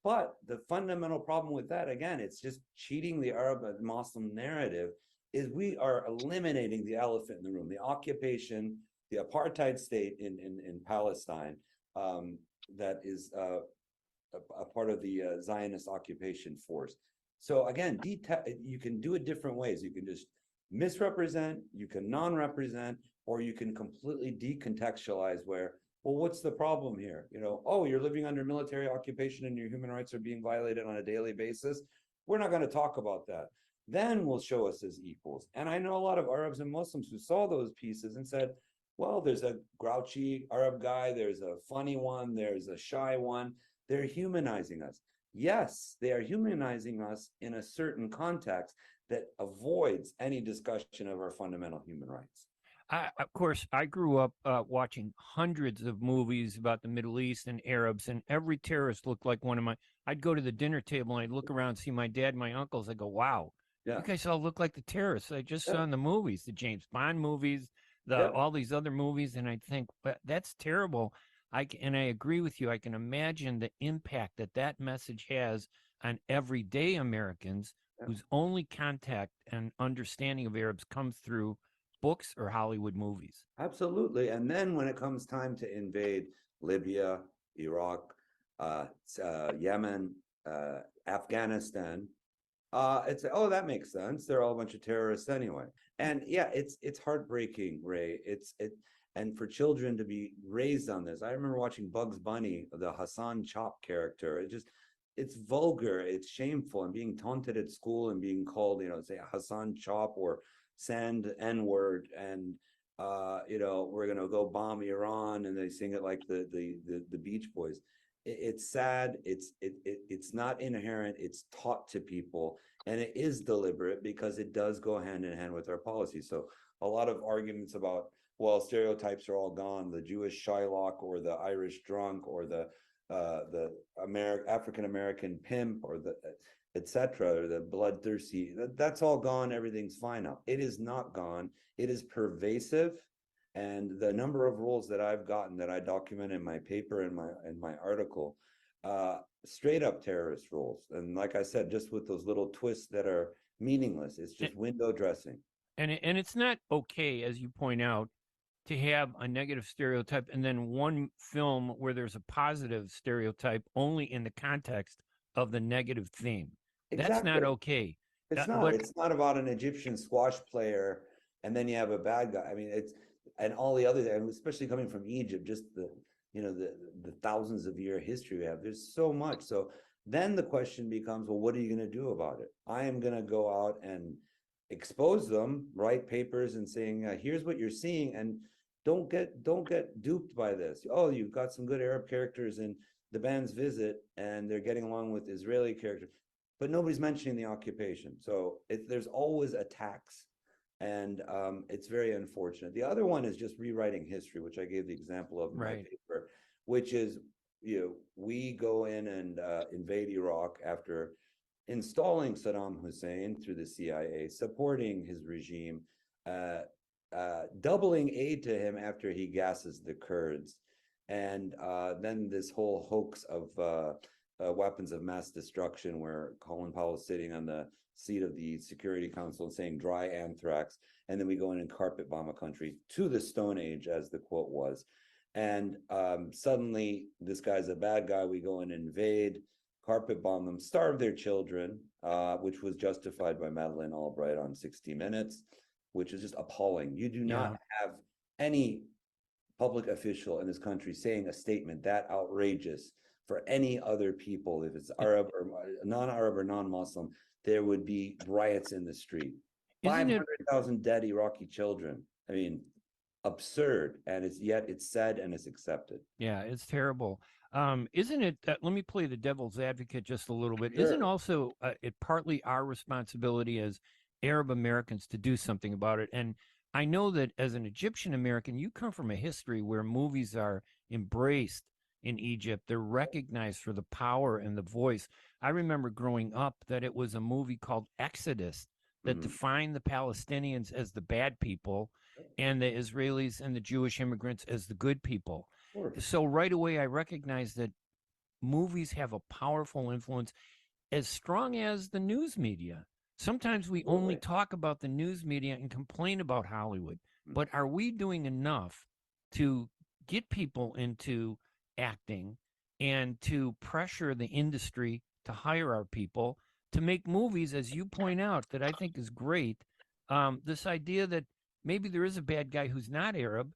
But the fundamental problem with that, again, it's just cheating the Arab and Muslim narrative, is we are eliminating the elephant in the room, the occupation, the apartheid state in Palestine that is a part of the Zionist occupation force. So again, you can do it different ways. You can just misrepresent, you can non-represent, or you can completely decontextualize where, well, what's the problem here? You know, oh, you're living under military occupation and your human rights are being violated on a daily basis. We're not going to talk about that. Then we'll show us as equals. And I know a lot of Arabs and Muslims who saw those pieces and said, well, there's a grouchy Arab guy, there's a funny one, there's a shy one. They're humanizing us. Yes, they are humanizing us in a certain context that avoids any discussion of our fundamental human rights. Of course, I grew up watching hundreds of movies about the Middle East and Arabs, and every terrorist looked like one of my. I'd go to the dinner table and I'd look around, see my dad, my uncles. I go, "Wow, you guys all look like the terrorists I just saw in the movies, the James Bond movies, all these other movies." And I'd think, "But that's terrible." And I agree with you. I can imagine the impact that message has on everyday Americans whose only contact and understanding of Arabs comes through books or Hollywood movies. Absolutely. And then when it comes time to invade Libya, Iraq, Yemen, Afghanistan, it's, oh, that makes sense. They're all a bunch of terrorists anyway. And yeah, it's heartbreaking, Ray. And for children to be raised on this. I remember watching Bugs Bunny, the Hassan Chop character. It's vulgar, it's shameful, and being taunted at school and being called, say Hassan Chop or sand N-word, and we're gonna go bomb Iran, and they sing it like the Beach Boys. It's sad. It's not inherent. It's taught to people, and it is deliberate because it does go hand in hand with our policy. So a lot of arguments about, well, stereotypes are all gone. The Jewish Shylock or the Irish drunk or the African American pimp or the etc. or the bloodthirsty. That's all gone. Everything's fine now. It is not gone. It is pervasive. And the number of rules that I've gotten that I document in my paper and my article, straight up terrorist rules. And like I said, just with those little twists that are meaningless. It's just window dressing. And it's not okay, as you point out, to have a negative stereotype and then one film where there's a positive stereotype only in the context of the negative theme. Exactly. That's not okay. It's not. It's not about an Egyptian squash player and then you have a bad guy. I mean, and all the other, and especially coming from Egypt, just the thousands of year history we have. There's so much. So then the question becomes, well, what are you going to do about it? I am going to go out and expose them, write papers and saying, here's what you're seeing, and don't get duped by this. Oh, you've got some good Arab characters in the band's visit and they're getting along with Israeli characters, but nobody's mentioning the occupation. So there's always attacks, and it's very unfortunate. The other one is just rewriting history, which I gave the example of in my paper, which is, we go in and invade Iraq after installing Saddam Hussein through the CIA, supporting his regime, doubling aid to him after he gasses the Kurds. And then this whole hoax of weapons of mass destruction, where Colin Powell is sitting on the seat of the Security Council and saying dry anthrax. And then we go in and carpet bomb a country to the Stone Age, as the quote was. And suddenly this guy's a bad guy. We go and invade, carpet bomb them, starve their children, which was justified by Madeleine Albright on 60 Minutes, which is just appalling. You do not have any public official in this country saying a statement that outrageous for any other people, if it's Arab or non-Arab or non-Muslim, there would be riots in the street. 500,000 dead Iraqi children. I mean, absurd, and yet it's said and it's accepted. Yeah, it's terrible. Isn't it? Let me play the devil's advocate just a little bit. Sure. Isn't also it partly our responsibility as Arab Americans to do something about it? And I know that as an Egyptian American, you come from a history where movies are embraced in Egypt. They're recognized for the power and the voice. I remember growing up that it was a movie called Exodus that defined the Palestinians as the bad people and the Israelis and the Jewish immigrants as the good people. So right away, I recognize that movies have a powerful influence as strong as the news media. Sometimes we only talk about the news media and complain about Hollywood, but are we doing enough to get people into acting and to pressure the industry to hire our people to make movies, as you point out, that I think is great? This idea that maybe there is a bad guy who's not Arab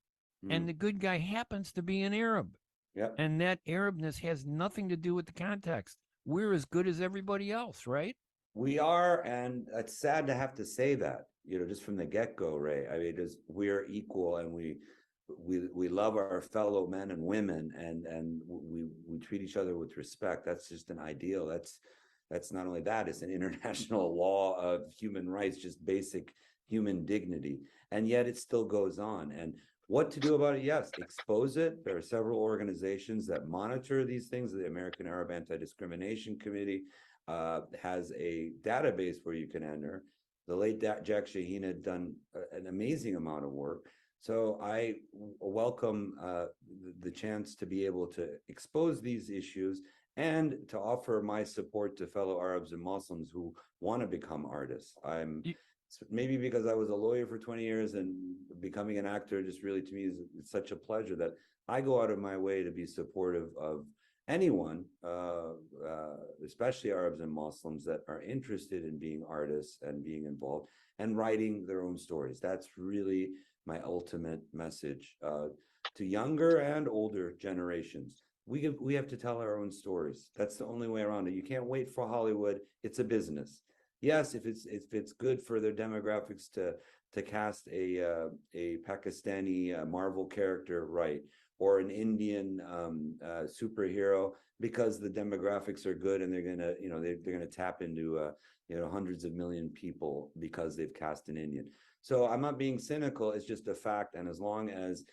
and the good guy happens to be an Arab. Yep. And that Arabness has nothing to do with the context. We're as good as everybody else, right? We are, and it's sad to have to say that, just from the get-go, Ray. I mean, we're equal, and we love our fellow men and women, and we treat each other with respect. That's just an ideal. That's not only that, it's an international law of human rights, just basic human dignity. And yet it still goes on. And what to do about it? Yes, expose it. There are several organizations that monitor these things. The American Arab Anti-Discrimination Committee has a database where you can enter. The late Jack Shaheen had done an amazing amount of work. So I welcome the chance to be able to expose these issues and to offer my support to fellow Arabs and Muslims who want to become artists. Maybe because I was a lawyer for 20 years and becoming an actor just really, to me, is such a pleasure that I go out of my way to be supportive of anyone, especially Arabs and Muslims, that are interested in being artists and being involved and writing their own stories. That's really my ultimate message to younger and older generations. We have to tell our own stories. That's the only way around it. You can't wait for Hollywood. It's a business. Yes, if it's good for their demographics to cast a Pakistani Marvel character, right, or an Indian superhero, because the demographics are good and they're gonna tap into hundreds of million people because they've cast an Indian. So I'm not being cynical. It's just a fact. And as long as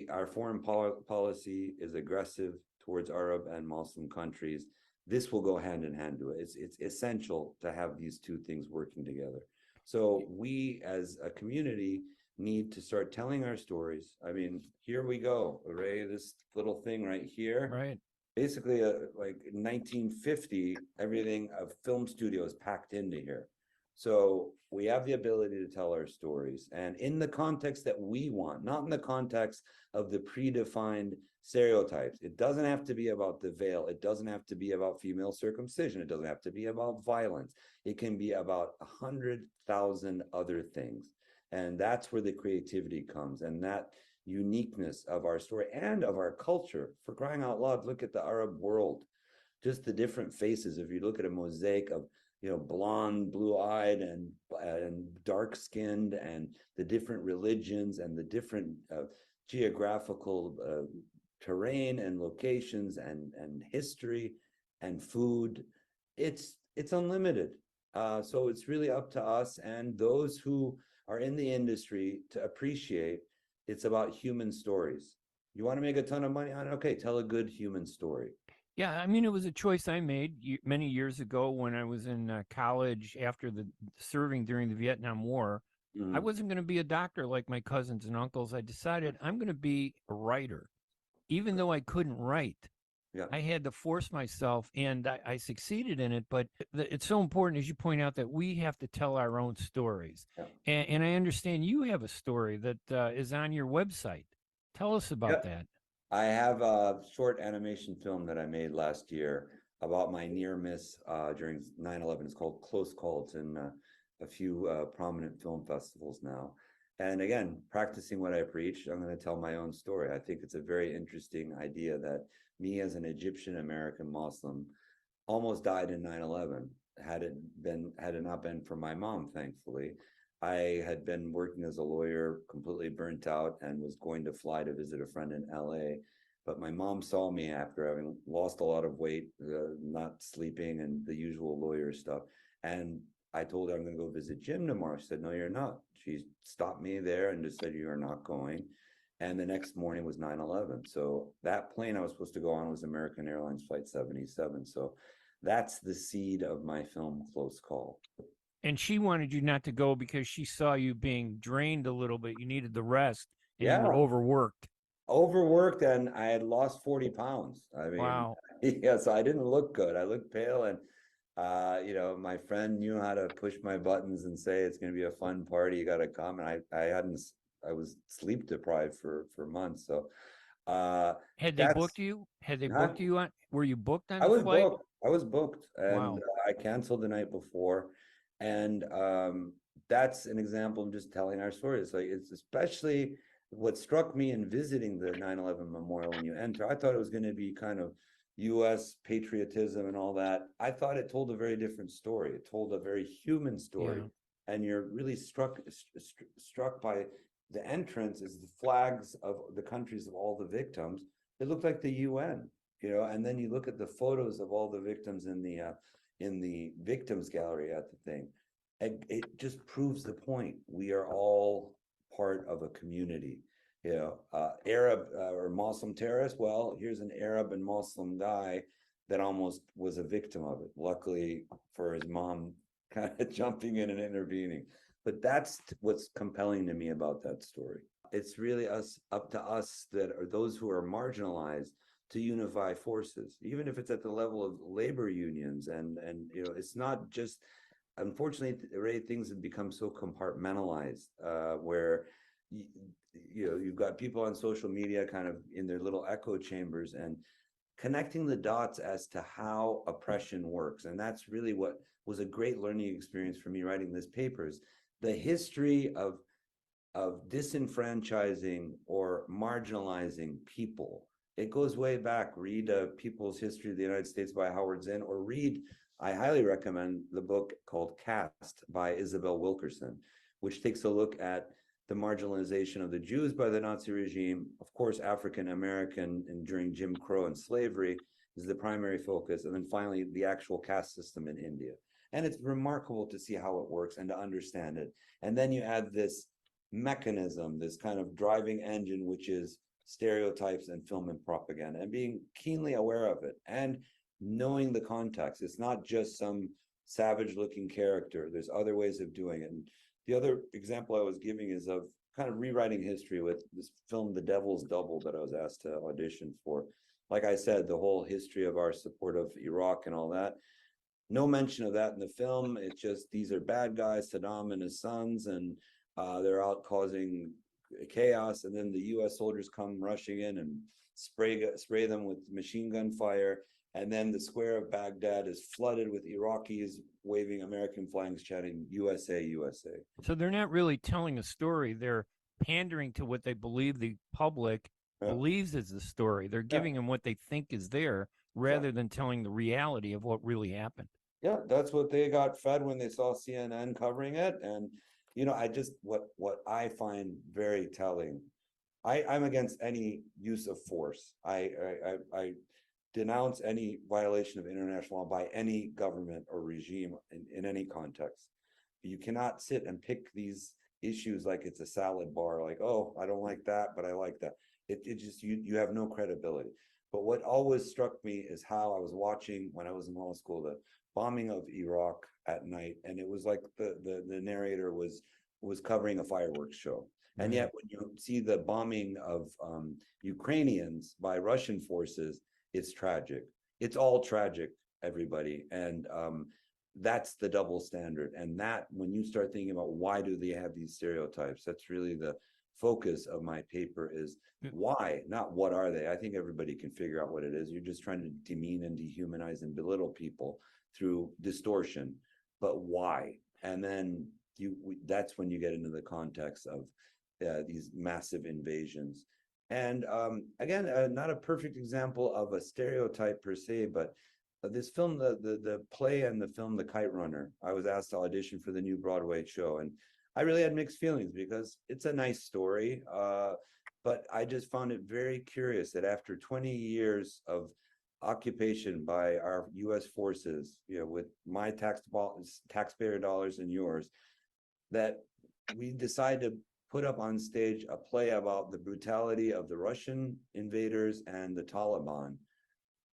our foreign policy is aggressive towards Arab and Muslim countries, this will go hand in hand to it. It's essential to have these two things working together. So we as a community need to start telling our stories. I mean, here we go, Ray, this little thing right here. Right. Basically, like 1950, everything of film studios packed into here. So we have the ability to tell our stories, and in the context that we want, not in the context of the predefined stereotypes. It doesn't have to be about the veil. It doesn't have to be about female circumcision. It doesn't have to be about violence. It can be about 100,000 other things. And that's where the creativity comes, and that uniqueness of our story and of our culture. For crying out loud, look at the Arab world, just the different faces. If you look at a mosaic of blonde, blue-eyed, and dark-skinned, and the different religions and the different geographical terrain and locations and history and food, it's unlimited. So it's really up to us and those who are in the industry to appreciate it's about human stories. You want to make a ton of money on it? Okay, tell a good human story. Yeah, I mean, it was a choice I made many years ago when I was in college after serving during the Vietnam War. I wasn't going to be a doctor like my cousins and uncles. I decided I'm going to be a writer, even though I couldn't write. Yeah. I had to force myself, and I succeeded in it. But it's so important, as you point out, that we have to tell our own stories. Yeah. And I understand you have a story that is on your website. Tell us about that. I have a short animation film that I made last year about my near miss during 9/11. It's called Close Call. It's in a few prominent film festivals now. And again, practicing what I preach, I'm going to tell my own story. I think it's a very interesting idea that me as an Egyptian American Muslim almost died in 9/11. Had it not been for my mom, thankfully. I had been working as a lawyer, completely burnt out, and was going to fly to visit a friend in LA. But my mom saw me after having lost a lot of weight, not sleeping, and the usual lawyer stuff. And I told her I'm going to go visit Jim tomorrow. She said, "No, you're not." She stopped me there and just said, "You're not going." And the next morning was 9/11. So that plane I was supposed to go on was American Airlines Flight 77. So that's the seed of my film, Close Call. And she wanted you not to go because she saw you being drained a little bit. You needed the rest, and you were overworked. Overworked, and I had lost 40 pounds. I mean, wow. Yeah, so I didn't look good. I looked pale, and my friend knew how to push my buttons and say it's going to be a fun party. You got to come, and I was sleep deprived for months. So, had they booked you? Had they booked you on? Were you booked on? I was booked. I was booked, and wow. I canceled the night before, and that's an example of just telling our story. It's like it's especially. What struck me in visiting the 9/11 memorial when you enter, I thought it was going to be kind of U.S. patriotism and all that. I thought it told a very different story. It told a very human story, and you're really struck by the entrance is the flags of the countries of all the victims. It looked like the UN, and then you look at the photos of all the victims in the victims gallery at the thing. It just proves the point. We are all part of a community, Arab or Muslim terrorist. Well, here's an Arab and Muslim guy that almost was a victim of it. Luckily for his mom kind of jumping in and intervening. But that's what's compelling to me about that story. It's really up to us that are those who are marginalized to unify forces, even if it's at the level of labor unions. And it's not just, unfortunately, Ray, things have become so compartmentalized where you've got people on social media kind of in their little echo chambers and connecting the dots as to how oppression works. And that's really what was a great learning experience for me writing this paper, is the history of disenfranchising or marginalizing people. It goes way back. Read People's History of the United States by Howard Zinn, or I highly recommend the book called Caste by Isabel Wilkerson, which takes a look at the marginalization of the Jews by the Nazi regime. Of course, African American and during Jim Crow and slavery is the primary focus. And then finally, the actual caste system in India. And it's remarkable to see how it works and to understand it. And then you add this mechanism, this kind of driving engine, which is stereotypes and film and propaganda, and being keenly aware of it and knowing the context. It's not just some savage looking character. There's other ways of doing it. And the other example I was giving is of kind of rewriting history with this film, The Devil's Double, that I was asked to audition for. Like I said, the whole history of our support of Iraq and all that. No mention of that in the film. It's just, these are bad guys, Saddam and his sons, and they're out causing chaos. And then the US soldiers come rushing in and spray them with machine gun fire. And then the square of Baghdad is flooded with Iraqis waving American flags, chanting USA, USA. So they're not really telling a story. They're pandering to what they believe the public believes is the story. They're giving them what they think is there rather than telling the reality of what really happened. Yeah, that's what they got fed when they saw CNN covering it. And, I just, what I find very telling, I'm against any use of force. I denounce any violation of international law by any government or regime in any context. You cannot sit and pick these issues like it's a salad bar, like, oh, I don't like that, but I like that. It just, you have no credibility. But what always struck me is how I was watching when I was in law school, the bombing of Iraq at night. And it was like the narrator was covering a fireworks show. And yet when you see the bombing of Ukrainians by Russian forces, it's tragic. It's all tragic, everybody. And that's the double standard. And that, when you start thinking about why do they have these stereotypes, that's really the focus of my paper, is why, not what are they. I think everybody can figure out what it is. You're just trying to demean and dehumanize and belittle people through distortion, but why? And then that's when you get into the context of these massive invasions. And again, not a perfect example of a stereotype per se, but this film, the play and the film, The Kite Runner, I was asked to audition for the new Broadway show, and I really had mixed feelings because it's a nice story, but I just found it very curious that after 20 years of occupation by our U.S. forces, with my taxpayer dollars and yours, that we decided to put up on stage a play about the brutality of the Russian invaders and the Taliban.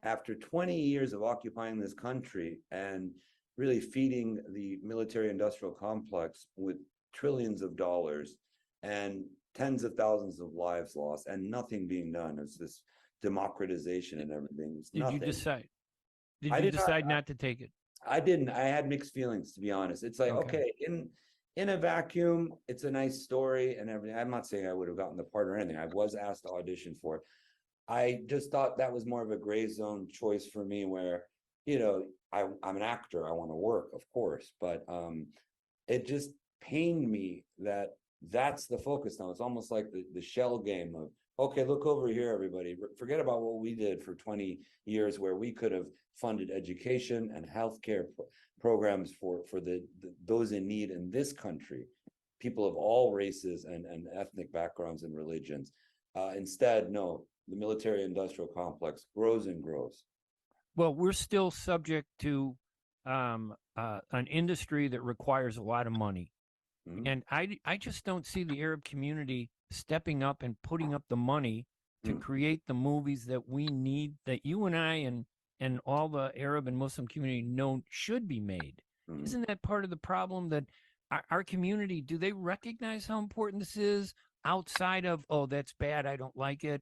After 20 years of occupying this country and really feeding the military-industrial complex with trillions of dollars and tens of thousands of lives lost and nothing being done, it's this democratization and everything. Did you decide? Did I you did decide not to take it? I didn't. I had mixed feelings, to be honest. It's like, okay, in a vacuum, it's a nice story and everything. I'm not saying I would have gotten the part or anything. I was asked to audition for it. I just thought that was more of a gray zone choice for me where, I'm an actor. I want to work, of course, but it just pained me that that's the focus now. It's almost like the shell game of, okay, look over here, everybody. Forget about what we did for 20 years where we could have funded education and healthcare programs for those in need in this country, people of all races and ethnic backgrounds and religions. Instead, no, the military-industrial complex grows and grows. Well, we're still subject to an industry that requires a lot of money. Mm-hmm. And I just don't see the Arab community stepping up and putting up the money to create the movies that we need, that you and I and all the Arab and Muslim community know should be made. Isn't that part of the problem, that our community, do they recognize how important this is outside of, oh, that's bad, I don't like it,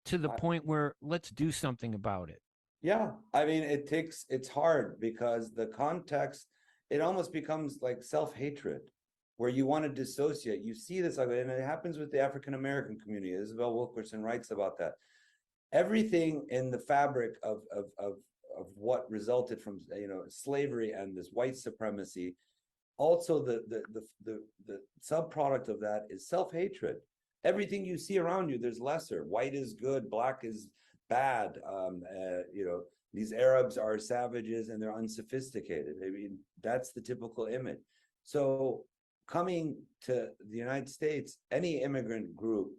to the point where let's do something about it? Yeah, I mean, it's hard because the context, it almost becomes like self-hatred, where you want to dissociate. You see this, and it happens with the African-American community. Isabel Wilkerson writes about that. Everything in the fabric of what resulted from slavery and this white supremacy, also the subproduct of that is self-hatred. Everything you see around you, there's lesser. White is good, black is bad. These Arabs are savages and they're unsophisticated. I mean, that's the typical image. So coming to the United States, any immigrant group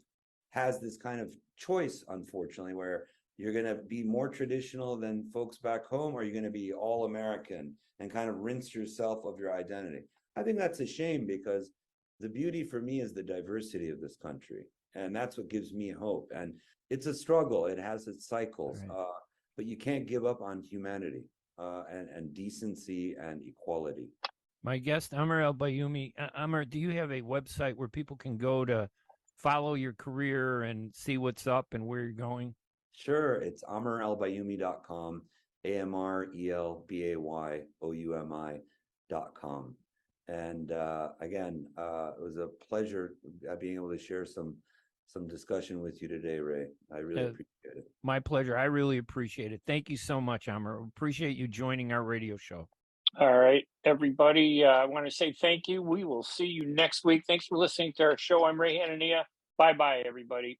has this kind of choice, unfortunately, where you're going to be more traditional than folks back home, or you're going to be all American and kind of rinse yourself of your identity. I think that's a shame, because the beauty for me is the diversity of this country. And that's what gives me hope. And it's a struggle. It has its cycles, right. But you can't give up on humanity and decency and equality. My guest, Amr El-Bayoumi. Amr, do you have a website where people can go to follow your career and see what's up and where you're going? Sure. It's AmrElBayoumi.com, AmrElBayoumi.com. And again, it was a pleasure being able to share some discussion with you today, Ray. I really appreciate it. My pleasure. I really appreciate it. Thank you so much, Amr. Appreciate you joining our radio show. All right, everybody. I want to say thank you. We will see you next week. Thanks for listening to our show. I'm Ray Hanania. Bye-bye, everybody.